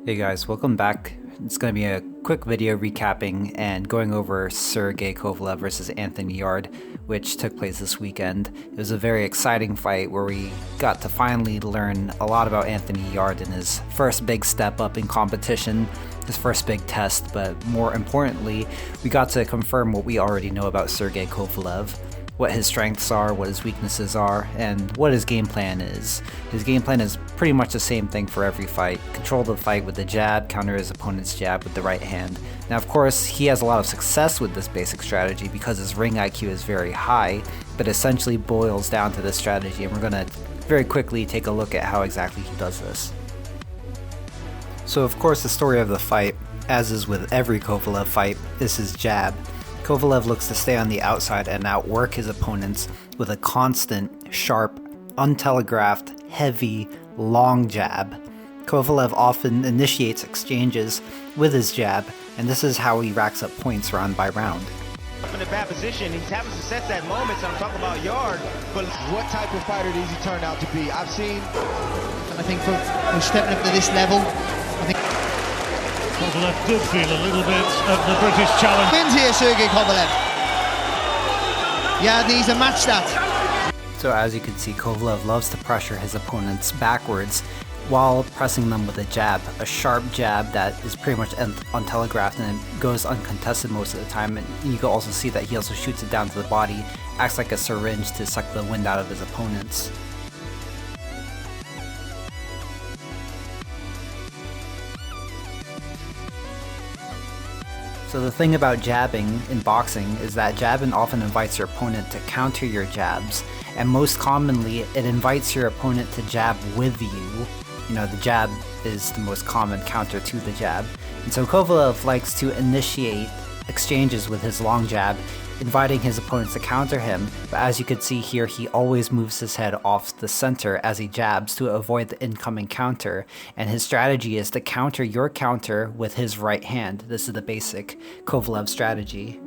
Hey guys, welcome back. It's going to be a quick video recapping and going over Sergey Kovalev versus Anthony Yarde, which took place this weekend. It was a very exciting fight where we got to finally learn a lot about Anthony Yarde in his first big step up in competition, his first big test, but more importantly, we got to confirm what we already know about Sergey Kovalev. What his strengths are, what his weaknesses are, and what his game plan is. His game plan is pretty much the same thing for every fight. Control the fight with the jab, counter his opponent's jab with the right hand. Now of course, he has a lot of success with this basic strategy because his ring IQ is very high, but essentially boils down to this strategy, and we're going to very quickly take a look at how exactly he does this. So of course the story of the fight, as is with every Kovalev fight, is his jab. Kovalev looks to stay on the outside and outwork his opponents with a constant, sharp, untelegraphed, heavy, long jab. Kovalev often initiates exchanges with his jab, and this is how he racks up points round by round. In a bad position, he's having success at moments. I'm talking about Yarde, but what type of fighter does he turn out to be? I think for stepping up to this level, Kovalev did feel a little bit of the British challenge. Wins here, Sergey Kovalev. Yeah, he's a match that. So as you can see, Kovalev loves to pressure his opponents backwards while pressing them with a jab, a sharp jab that is pretty much untelegraphed and it goes uncontested most of the time. And you can also see that he also shoots it down to the body, acts like a syringe to suck the wind out of his opponents. So the thing about jabbing in boxing is that jabbing often invites your opponent to counter your jabs, and most commonly it invites your opponent to jab with you. You know, the jab is the most common counter to the jab. And so Kovalev likes to initiate exchanges with his long jab, inviting his opponents to counter him, but as you can see here, he always moves his head off the center as he jabs to avoid the incoming counter, and his strategy is to counter your counter with his right hand. This is the basic Kovalev strategy.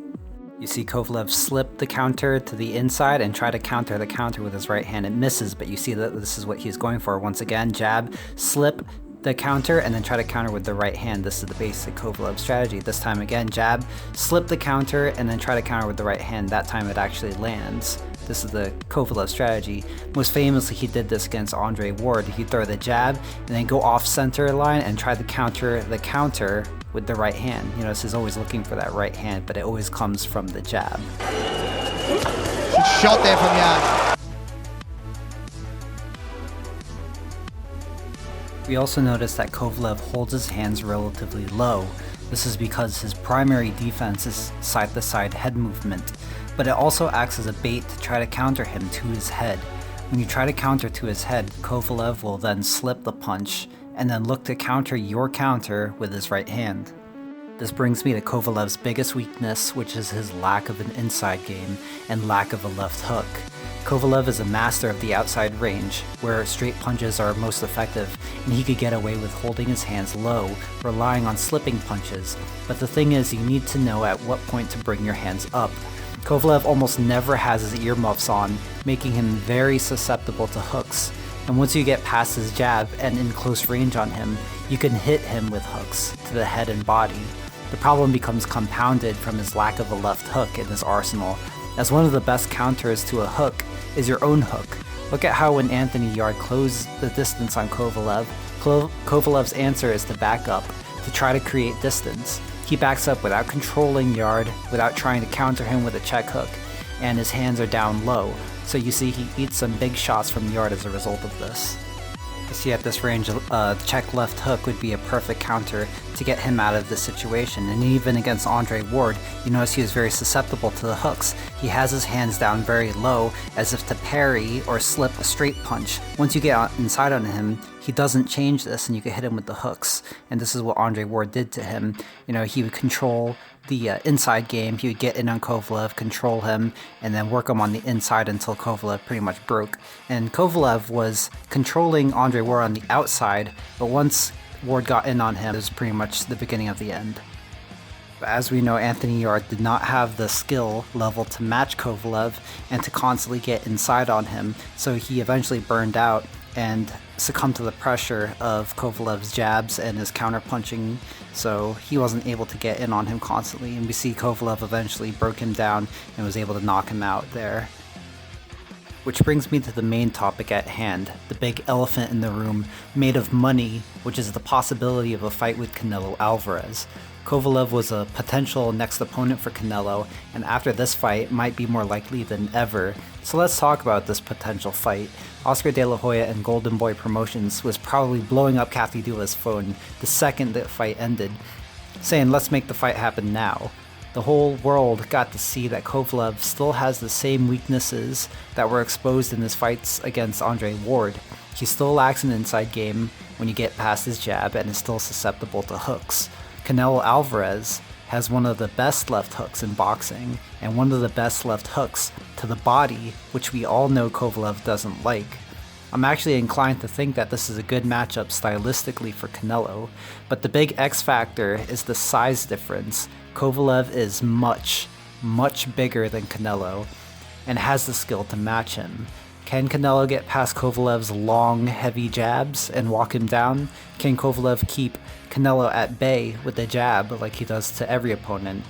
You see Kovalev slip the counter to the inside and try to counter the counter with his right hand. It misses, but you see that this is what he's going for. Once again, jab, slip the counter, and then try to counter with the right hand. This is the basic Kovalev strategy. This time again, jab, slip the counter, and then try to counter with the right hand. That time it actually lands. This is the Kovalev strategy. Most famously, he did this against Andre Ward. He'd throw the jab, and then go off center line and try to counter the counter with the right hand. You know, this is always looking for that right hand, but it always comes from the jab. Shot there from Yarde. We also notice that Kovalev holds his hands relatively low. This is because his primary defense is side-to-side head movement, but it also acts as a bait to try to counter him to his head. When you try to counter to his head, Kovalev will then slip the punch and then look to counter your counter with his right hand. This brings me to Kovalev's biggest weakness, which is his lack of an inside game and lack of a left hook. Kovalev is a master of the outside range, where straight punches are most effective, and he could get away with holding his hands low, relying on slipping punches. But the thing is, you need to know at what point to bring your hands up. Kovalev almost never has his earmuffs on, making him very susceptible to hooks. And once you get past his jab and in close range on him, you can hit him with hooks to the head and body. The problem becomes compounded from his lack of a left hook in his arsenal, as one of the best counters to a hook is your own hook. Look at how when Anthony Yarde closed the distance on Kovalev, Kovalev's answer is to back up, to try to create distance. He backs up without controlling Yarde, without trying to counter him with a check hook, and his hands are down low. So you see he eats some big shots from Yarde as a result of this. You see at this range, check left hook would be a perfect counter to get him out of this situation, and even against Andre Ward, you notice he was very susceptible to the hooks. He has his hands down very low as if to parry or slip a straight punch. Once you get inside on him, he doesn't change this and you can hit him with the hooks, and this is what Andre Ward did to him. You know, he would control the inside game, he would get in on Kovalev, control him, and then work him on the inside until Kovalev pretty much broke. And Kovalev was controlling Andre Ward on the outside, but once Ward got in on him, it was pretty much the beginning of the end. But as we know, Anthony Yarde did not have the skill level to match Kovalev and to constantly get inside on him, so he eventually burned out and succumbed to the pressure of Kovalev's jabs and his counterpunching, so he wasn't able to get in on him constantly, and we see Kovalev eventually broke him down and was able to knock him out there. Which brings me to the main topic at hand, the big elephant in the room made of money, which is the possibility of a fight with Canelo Alvarez. Kovalev was a potential next opponent for Canelo, and after this fight might be more likely than ever. So let's talk about this potential fight. Oscar De La Hoya and Golden Boy Promotions was probably blowing up Kathy Dula's phone the second the fight ended, saying let's make the fight happen now. The whole world got to see that Kovalev still has the same weaknesses that were exposed in his fights against Andre Ward. He still lacks an inside game when you get past his jab and is still susceptible to hooks. Canelo Alvarez has one of the best left hooks in boxing, and one of the best left hooks to the body, which we all know Kovalev doesn't like. I'm actually inclined to think that this is a good matchup stylistically for Canelo, but the big X factor is the size difference. Kovalev is much bigger than Canelo, and has the skill to match him. Can Canelo get past Kovalev's long, heavy jabs and walk him down? Can Kovalev keep Canelo at bay with a jab like he does to every opponent?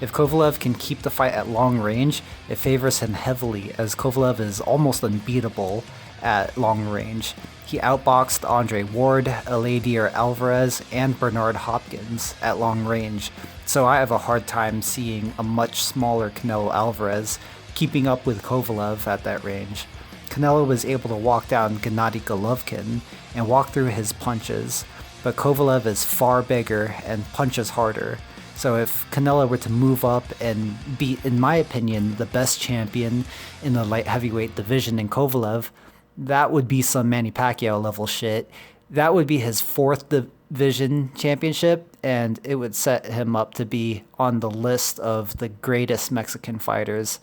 If Kovalev can keep the fight at long range, it favors him heavily, as Kovalev is almost unbeatable at long range. He outboxed Andre Ward, Eleider Alvarez, and Bernard Hopkins at long range, so I have a hard time seeing a much smaller Canelo Alvarez keeping up with Kovalev at that range. Canelo was able to walk down Gennady Golovkin and walk through his punches, but Kovalev is far bigger and punches harder. So if Canelo were to move up and beat, in my opinion, the best champion in the light heavyweight division in Kovalev, that would be some Manny Pacquiao level shit. That would be his 4th division championship, and it would set him up to be on the list of the greatest Mexican fighters.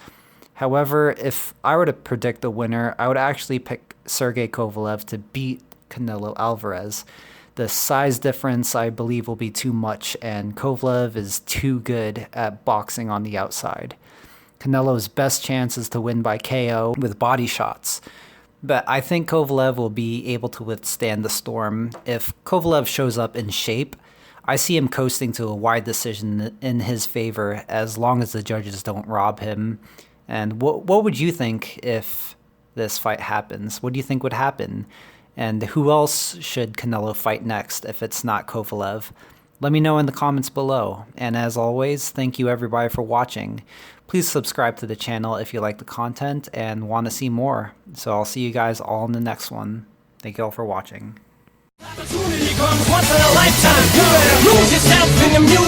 However, if I were to predict the winner, I would actually pick Sergey Kovalev to beat Canelo Alvarez. The size difference, I believe, will be too much, and Kovalev is too good at boxing on the outside. Canelo's best chance is to win by KO with body shots. But I think Kovalev will be able to withstand the storm. If Kovalev shows up in shape, I see him coasting to a wide decision in his favor as long as the judges don't rob him. And what would you think if this fight happens? What do you think would happen? And who else should Canelo fight next if it's not Kovalev? Let me know in the comments below. And as always, thank you everybody for watching. Please subscribe to the channel if you like the content and want to see more. So I'll see you guys all in the next one. Thank you all for watching. Opportunity comes once in a lifetime. You better lose yourself in the music.